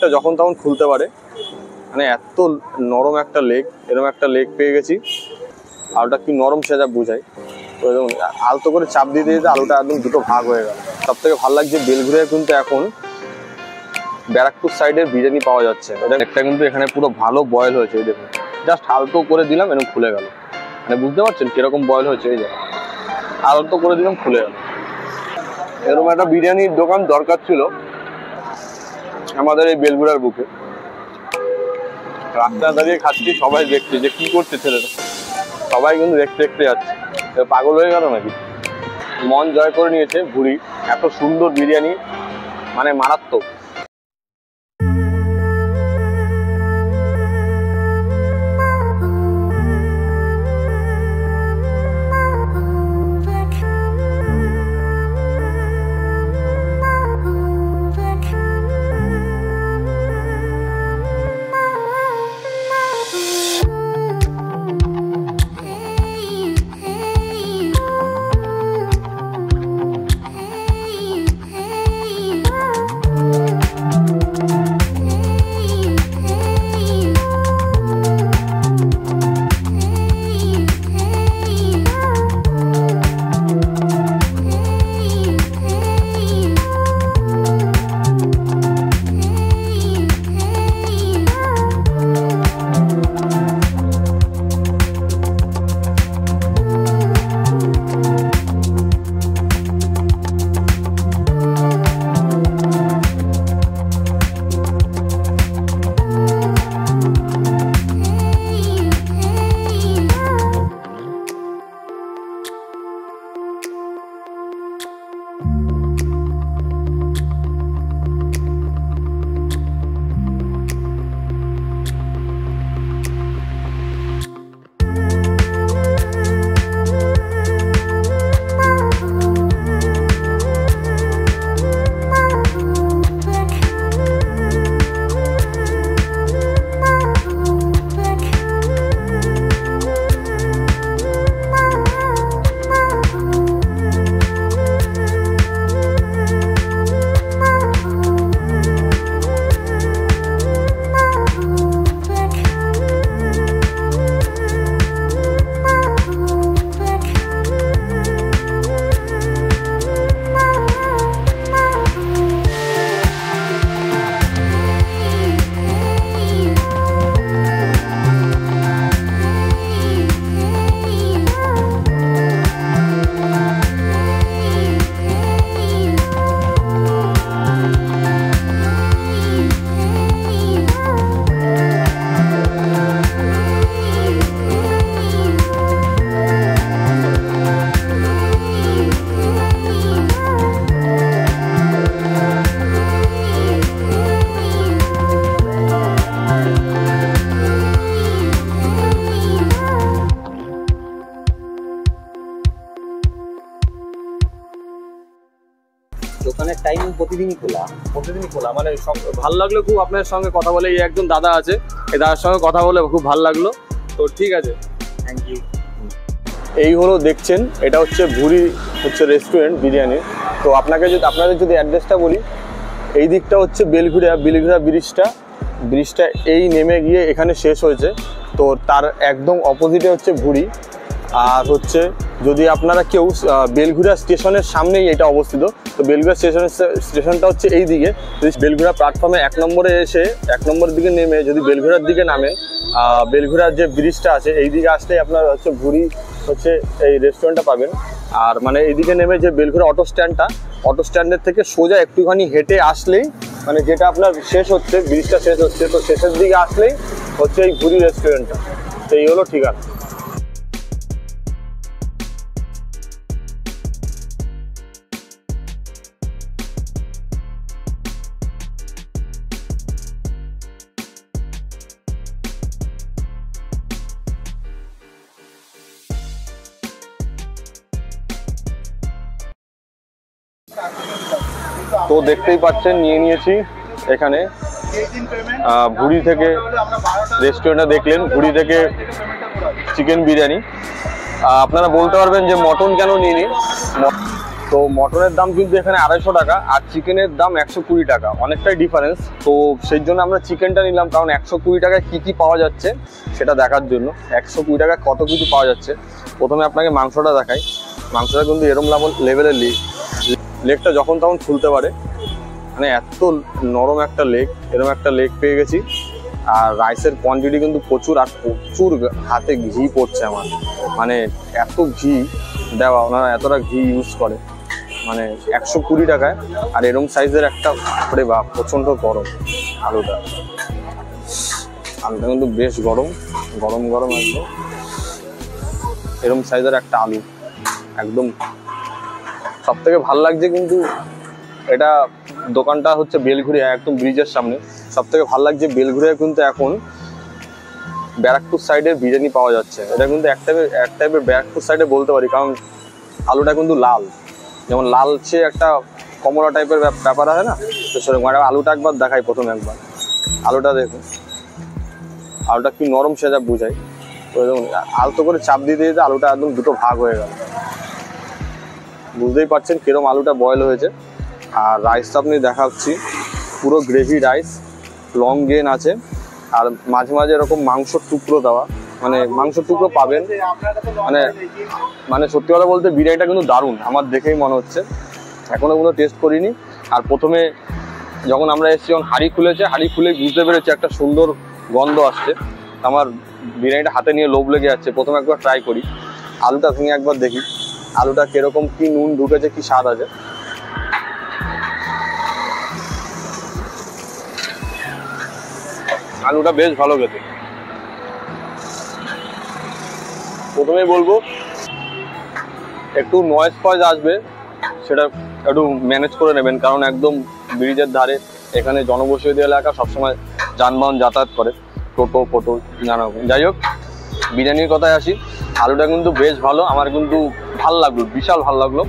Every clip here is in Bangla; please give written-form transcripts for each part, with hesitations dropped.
লেগটা যখন তখন খুলতে পারে, মানে এত নরম একটা লেগ, এরকম একটা লেগ পেয়ে গেছি। আলুটা কি নরম সেটা বোঝায়। তো আলতো করে চাপ দিতে দিতে আলুটা একদম দুটো ভাগ হয়ে গেল। সব থেকে ভালো লাগছে বেলঘুরিয়ায় কিন্তু এখন ব্যারাকপুর সাইডের বিরিয়ানি পাওয়া যাচ্ছে। এটা কিন্তু এখানে পুরো ভালো বয়েল হয়েছে, এই দেখুন জাস্ট আলতো করে দিলাম এরকম খুলে গেল, মানে বুঝতে পারছেন কিরকম বয়েল হয়েছে। এই যে আলতো করে দিলাম খুলে গেল। এরকম একটা বিরিয়ানির দোকান দরকার ছিল আমাদের এই বেলঘুরিয়ার বুকে। রাস্তায় দাঁড়িয়ে খাচ্ছি, সবাই দেখছে যে কি করছে ছেলেটা, সবাই কিন্তু দেখতে দেখতে যাচ্ছে। পাগল হয়ে গেল নাকি? মন জয় করে নিয়েছে ভুড়ি, এত সুন্দর বিরিয়ানি, মানে মারাত্মক। দোকানের টাইম প্রতিদিনই খোলা? প্রতিদিনই খোলা, মানে ভালো লাগলো খুব আপনার সঙ্গে কথা বলে। এই একজন দাদা আছে, এই দাদার সঙ্গে কথা বলে খুব ভালো লাগলো। তো ঠিক আছে, থ্যাংক ইউ। এই হলো দেখছেন, এটা হচ্ছে ভুড়ি হচ্ছে রেস্টুরেন্ট বিরিয়ানির। তো আপনাদের যদি অ্যাড্রেসটা বলি, এই দিকটা হচ্ছে বেলঘুরিয়া ব্রিজটা এই নেমে গিয়ে এখানে শেষ হয়েছে। তো তার একদম অপোজিটে হচ্ছে ভুড়ি। আর হচ্ছে যদি আপনারা কেউ বেলঘুরিয়া স্টেশনের সামনেই এটা অবস্থিত। তো বেলঘুরিয়া স্টেশনটা হচ্ছে এই দিকে। যদি বেলঘুরিয়া প্ল্যাটফর্মে 1 নম্বরে এসে 1 নম্বরের দিকে নেমে যদি বেলঘুরিয়ার দিকে নামেন, বেলঘুরিয়ার যে ব্রিজটা আছে এই দিকে আসলেই আপনার হচ্ছে ভুড়ি হচ্ছে এই রেস্টুরেন্টটা পাবেন। আর মানে এইদিকে নেমে যে বেলঘুরিয়া অটো স্ট্যান্ডের থেকে সোজা একটুখানি হেঁটে আসলেই, মানে যেটা আপনার শেষ হচ্ছে, ব্রিজটা শেষ হচ্ছে, তো শেষের দিকে আসলেই হচ্ছে এই ভুড়ি রেস্টুরেন্টটা। তো এই হলো ঠিকানা। তো দেখতেই পাচ্ছেন নিয়ে নিয়েছি এখানে ভুড়ি থেকে রেস্টুরেন্টে দেখলেন, ভুড়ি থেকে চিকেন বিরিয়ানি। আপনারা বলতে পারবেন যে মটন কেন নিইনি। তো মটনের দাম কিন্তু এখানে 250 টাকা, আর চিকেনের দাম 120 টাকা, অনেকটাই ডিফারেন্স। তো সেই জন্য আমরা চিকেনটা নিলাম, কারণ 120 টাকায় কী কী পাওয়া যাচ্ছে সেটা দেখার জন্য। 120 টাকায় কত কিছু পাওয়া যাচ্ছে। প্রথমে আপনাকে মাংসটা দেখাই। মাংসটা কিন্তু এরম লেভেলের লেগটা যখন তখন খুলতে পারে, মানে এত নরম একটা লেগ, এরম একটা লেগ পেয়ে গেছি। আর রাইসের কোয়ান্টিটি কিন্তু প্রচুর, আর প্রচুর হাতে ঘি পড়ছে আমার, মানে এত ঘি দেওয়া, ওনারা এতটা ঘি ইউজ করে, মানে 120 টাকায়। আর এরম সাইজের একটা, আরে বাহ প্রচণ্ড গরম আলুটা কিন্তু বেশ গরম গরম গরম একদম। এরম সাইজের একটা আলু একদম সব থেকে ভালো লাগছে। কিন্তু এটা দোকানটা হচ্ছে বেলঘুরিয়া, একদম ব্রিজের সামনে। সব থেকে ভালো লাগছে বেলঘুরিয়া কিন্তু এখন ব্যারাকপুর সাইডের বিরিয়ানি পাওয়া যাচ্ছে। এটা কিন্তু এক টাইপের ব্যারাকপুর সাইডে বলতে পারি, কারণ আলুটা কিন্তু লাল, যেমন লালচে একটা কমলা টাইপের ব্যাপার আছে না, তো সেরকম। আলুটা একবার দেখাই, প্রথমে একবার আলুটা দেখুন, আলুটা কি নরম সেটা বোঝাই। তো দেখুন আলতো করে চাপ দিতে দিতে আলুটা একদম দুটো ভাগ হয়ে গেল, বুঝতেই পারছেন কিরম আলুটা বয়েল হয়েছে। আর রাইসটা আপনি দেখাচ্ছি, পুরো গ্রেভি রাইস, লং গেন আছে, আর মাঝে মাঝে এরকম মাংসর টুকরো দেওয়া, মানে মাংসর টুকরো পাবেন। মানে সত্যি কথা বলতে বিরিয়ানিটা কিন্তু দারুণ, আমার দেখেই মনে হচ্ছে। এখনো কোনো টেস্ট করিনি। আর প্রথমে যখন আমরা এসেছি, যখন হাঁড়ি খুলেছে, হাঁড়ি খুলে বুঝতে পেরেছি একটা সুন্দর গন্ধ আসছে। আমার বিরিয়ানিটা হাতে নিয়ে লোভ লেগে যাচ্ছে। প্রথমে একবার ট্রাই করি, আলুটা ভেঙে একবার দেখি আলুটা কিরকম, কি নুন ঢুকেছে, কি স্বাদ আছে। আলুটা বেশ ভালো খেতে। প্রথমেই বলবো একটু নয়েজ ফয়েজ আসবে, সেটা একটু ম্যানেজ করে নেবেন, কারণ একদম ব্রিজের ধারে, এখানে জনবসতি এলাকা, সবসময় যানবাহন যাতায়াত করে, টোটো ফোটো নানা রকম। যাই হোক, বিরিয়ানির কথায় আসি। আলুটা কিন্তু বেশ ভালো, আমার কিন্তু ভালো লাগলো, বিশাল ভালো লাগলো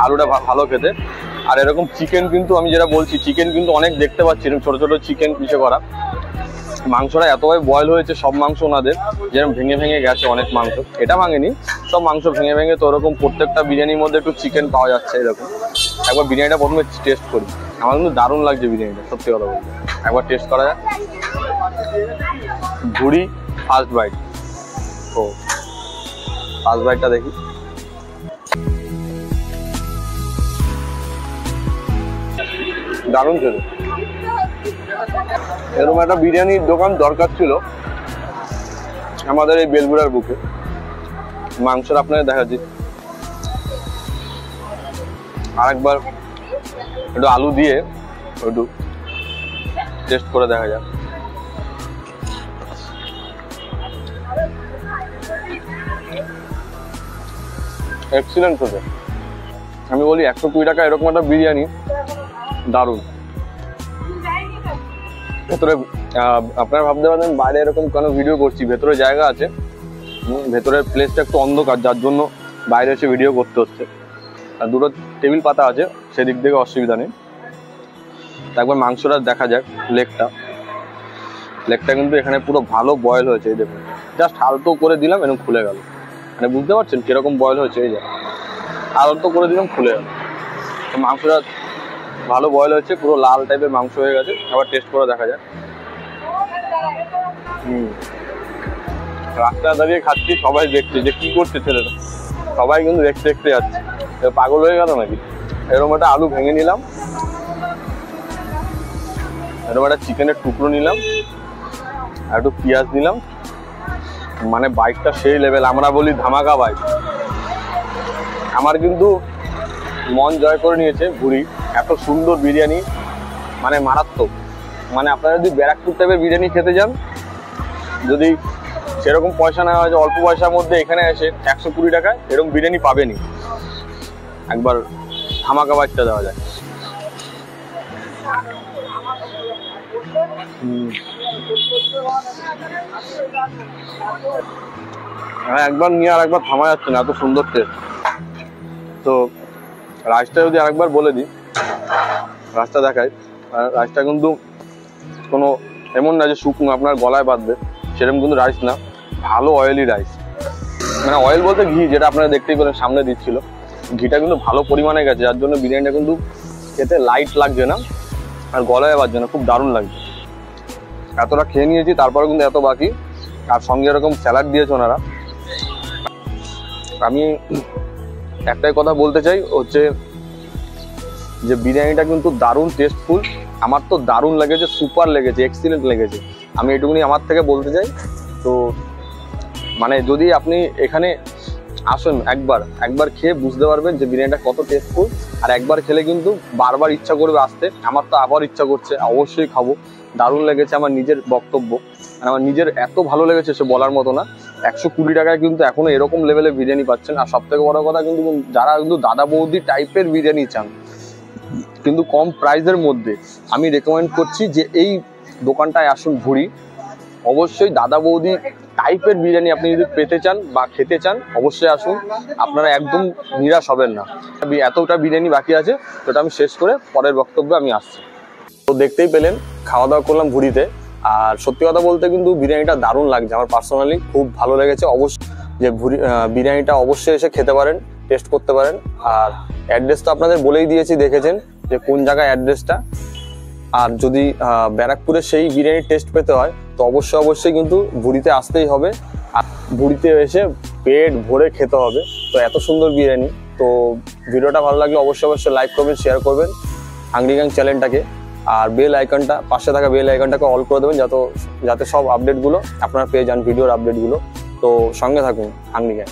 আলুটা, ভালো খেতে। আর এরকম চিকেন কিন্তু আমি যেটা বলছি, চিকেন কিন্তু অনেক দেখতে পাচ্ছি, ছোটো ছোটো চিকেন পিছে করা। মাংসটা এতটাই বয়েল হয়েছে, সব মাংস ওনাদের যেরকম ভেঙে ভেঙে গেছে, অনেক মাংস, এটা ভাঙেনি, সব মাংস ভেঙে ভেঙে। তো ওরকম প্রত্যেকটা বিরিয়ানির মধ্যে একটু চিকেন পাওয়া যাচ্ছে এরকম। একবার বিরিয়ানিটা প্রথমে টেস্ট করি, আমার কিন্তু দারুণ লাগছে বিরিয়ানিটা, সত্যি কথা বলতে। একবার টেস্ট করা যায়। ভুড়ি ফার্স্ট বাইট, ও ফার্স্ট বাইটটা দেখি। দারুণ খেতে। এরকম একটা বিরিয়ানির দোকান দরকার ছিল আমাদের এই বেলঘুরার বুকে। মাংসটা আপনাকে দেখাচ্ছি, আরেকবার একটু আলু দিয়ে একটু টেস্ট করে দেখা যাক। এক্সিলেন্ট খেতে। আমি বলি 120 টাকা এরকম একটা বিরিয়ানি দারুণ। ভেতরে আপনারা ভাবতে পারেন বাইরে এরকম কোনো ভিডিও করছি, ভেতরে জায়গা আছে, ভেতরের প্লেসটা একটু অন্ধকার, যার জন্য বাইরে এসে ভিডিও করতে হচ্ছে। আর দুটো টেবিল পাতা আছে, সেদিক থেকে অসুবিধা নেই। একবার মাংসটা দেখা যাক। লেগটা কিন্তু এখানে পুরো ভালো বয়েল হয়েছে, এই দেখুন, জাস্ট হালতো করে দিলাম এরকম খুলে গেল, মানে বুঝতে পারছেন কিরকম বয়েল হয়েছে, এই যে হালতো করে দিলাম খুলে গেল। তো মাংসটা ভালো বয়েল হয়েছে, পুরো লাল টাইপের মাংস হয়ে গেছে। আবার টেস্ট করে দেখা যাক। রাস্তায় দাঁড়িয়ে খাচ্ছি, সবাই দেখছে যে কি করছে ছেলেটা, সবাই কিন্তু দেখতে দেখতে যাচ্ছে, পাগল হয়ে গেল নাকি। এরকম একটা আলু ভেঙে নিলাম, এরকম একটা চিকেনের টুকরো নিলাম, আর একটু পেঁয়াজ নিলাম, মানে বাইকটা সেই লেভেল, আমরা বলি ধামাকা বাইক। আমার কিন্তু মন জয় করে নিয়েছে ভুড়ি, এত সুন্দর বিরিয়ানি, মানে মারাত্মক। মানে আপনারা যদি ব্যারাকপুর টাইপের বিরিয়ানি খেতে যান, যদি সেরকম পয়সা নেওয়া হয়, অল্প পয়সার মধ্যে এখানে এসে 120 টাকায় এরকম বিরিয়ানি পাবেনি। একবার ধামাকা বাইকটা দেওয়া যায়। একবার নিয়ে আর একবার থামা যাচ্ছে না, এত সুন্দর টেস্ট। তো রাইসটা যদি আরেকবার বলে দিই, রাইসটা দেখাই। রাইসটা কিন্তু কোনো এমন না যে শুকনো আপনার গলায় বাঁধবে, সেরকম কিন্তু রাইস না, ভালো অয়েলি রাইস। মানে অয়েল বলতে ঘি, যেটা আপনারা দেখতেই পেলেন সামনে দিচ্ছিল, ঘিটা কিন্তু ভালো পরিমাণে গেছে, যার জন্য বিরিয়ানিটা কিন্তু খেতে লাইট লাগছে না আর গলায় বাজছে না, খুব দারুণ লাগছে। এতটা খেয়ে নিয়েছি, তারপরে কিন্তু এত বাকি, আর সঙ্গে এরকম স্যালাড দিয়েছে ওনারা। আমি একটাই কথা বলতে চাই হচ্ছে যে বিরিয়ানিটা কিন্তু দারুণ টেস্টফুল, আমার তো দারুণ লেগেছে, সুপার লেগেছে, এক্সিলেন্ট লেগেছে। আমি এটুকুনি আমার থেকে বলতে চাই। তো মানে যদি আপনি এখানে আসুন, একবার খেয়ে বুঝতে পারবেন যে বিরিয়ানিটা কত টেস্টফুল। আর একবার খেলে কিন্তু বারবার ইচ্ছা করবে আসতে। আমার তো আবার ইচ্ছা করছে, অবশ্যই খাবো। দারুণ লেগেছে, আমার নিজের বক্তব্য, মানে আমার নিজের এত ভালো লেগেছে সে বলার মতো না। 120 টাকায় কিন্তু এখনো এরকম লেভেলের বিরিয়ানি পাচ্ছেন। আর সব থেকে বড় কথা কিন্তু যারা কিন্তু দাদা বৌদি টাইপের বিরিয়ানি চান কিন্তু কম প্রাইসের মধ্যে, আমি রেকমেন্ড করছি যে এই দোকানটায় আসুন ভুঁড়ি। অবশ্যই দাদা বৌদি টাইপের বিরিয়ানি আপনি যদি পেতে চান বা খেতে চান, অবশ্যই আসুন, আপনারা একদম নিরাশ হবেন না। এতটা বিরিয়ানি বাকি আছে, তো এটা আমি শেষ করে পরের বক্তব্যে আমি আসছি। তো দেখতেই পেলেন, খাওয়া দাওয়া করলাম ভুঁড়িতে। আর সত্যি কথা বলতে কিন্তু বিরিয়ানিটা দারুণ লাগছে, আমার পার্সোনালি খুব ভালো লেগেছে। অবশ্যই যে বিরিয়ানিটা অবশ্যই এসে খেতে পারেন, টেস্ট করতে পারেন। আর অ্যাড্রেস তো আপনাদের বলেই দিয়েছি, দেখেছেন যে কোন জায়গায় অ্যাড্রেসটা। আর যদি ব্যারাকপুরে সেই বিরিয়ানির টেস্ট পেতে হয় তো অবশ্যই কিন্তু ভুঁড়িতে আসতেই হবে। আর ভুঁড়িতে এসে পেট ভরে খেতে হবে। তো এত সুন্দর বিরিয়ানি। তো ভিডিওটা ভালো লাগলে অবশ্যই লাইক করবেন, শেয়ার করবেন হাংরি গ্যাং চ্যানেলটাকে। আর বেল আইকনটা, পাশে থাকা বেল আইকনটাকে অল করে দেবেন, যাতে সব আপডেটগুলো আপনারা পেয়ে যান, ভিডিওর আপডেটগুলো। তো সঙ্গে থাকুন হাংরি গ্যাং।